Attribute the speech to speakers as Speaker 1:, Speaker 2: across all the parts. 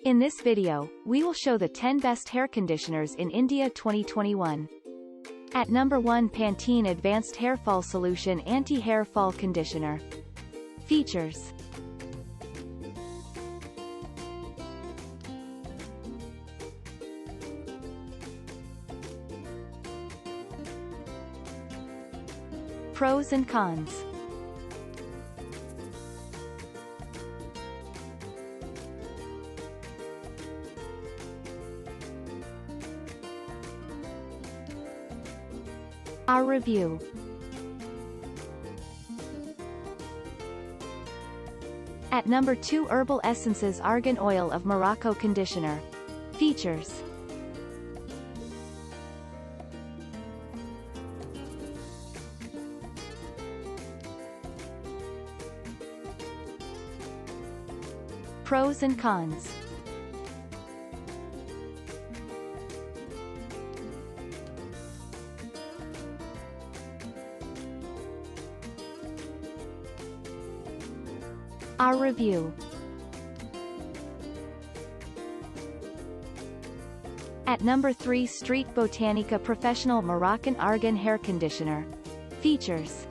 Speaker 1: In this video, we will show the 10 best hair conditioners in India 2021. At number 1, Pantene Advanced Hair Fall Solution Anti-Hair Fall Conditioner. Features. Pros and cons. Our review. At number 2, Herbal Essences Argan Oil of Morocco Conditioner. Features. Pros and cons. Our review. At number 3, StBotanica Professional Moroccan Argan Hair Conditioner. Features.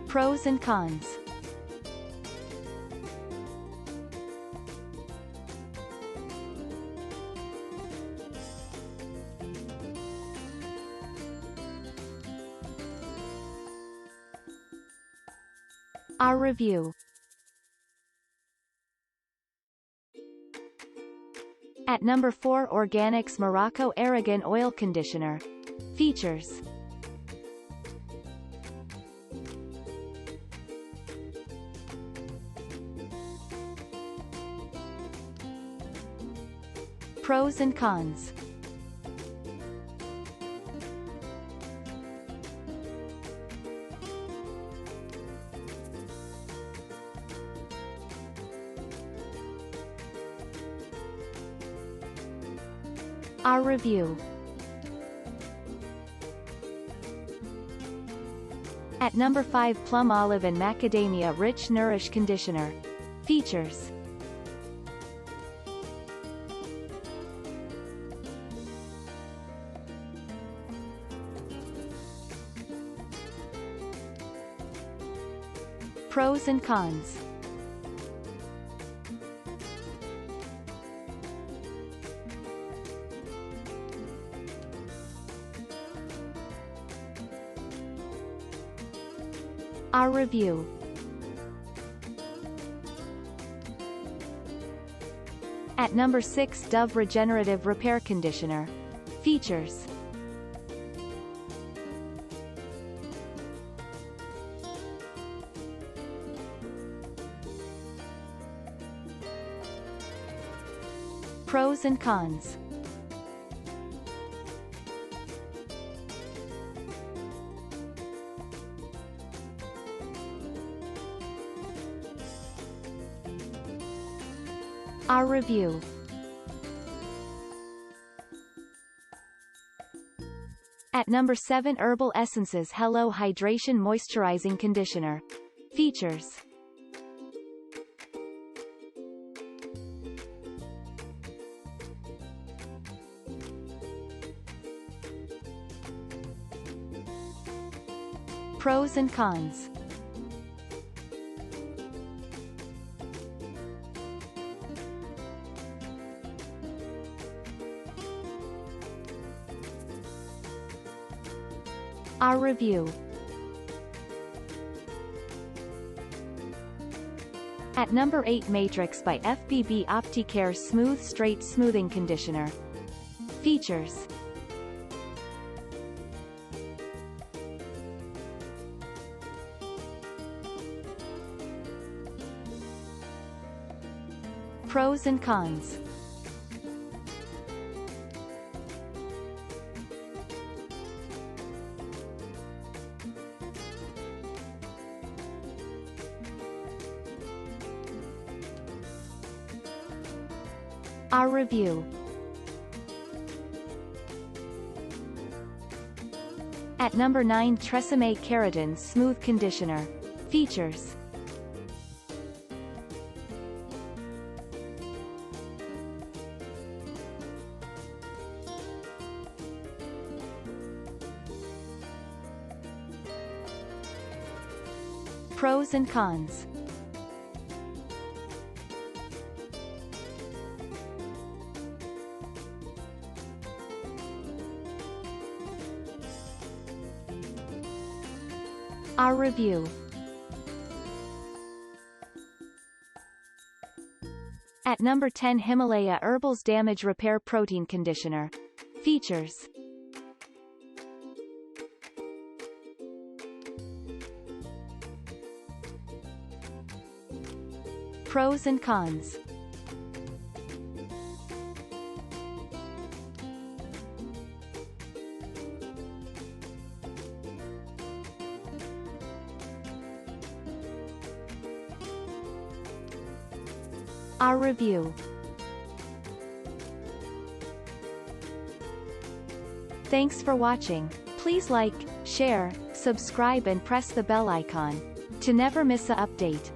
Speaker 1: Pros and cons. Our review. At number 4, Organix Morocco Aragan Oil Conditioner. Features. Pros and cons. Our review. At number 5, Plum Olive and Macadamia Rich Nourish Conditioner. Features. Pros and cons. Our review. At number 6, Dove Regenerative Repair Conditioner. Features. Pros and cons. Our review. At number 7, Herbal Essences Hello Hydration Moisturizing Conditioner. Features. Pros and cons. Our review. At number 8, Matrix by FBB Opticare Smooth Straight Smoothing Conditioner. Features. Pros and cons. Our review. At number 9, Tresemme Keratin Smooth Conditioner. Features. Pros and cons. Our review. At number 10, Himalaya Herbals Damage Repair Protein Conditioner. Features. Pros and cons. Our review. Thanks for watching. Please like, share, subscribe and press the bell icon to never miss an update.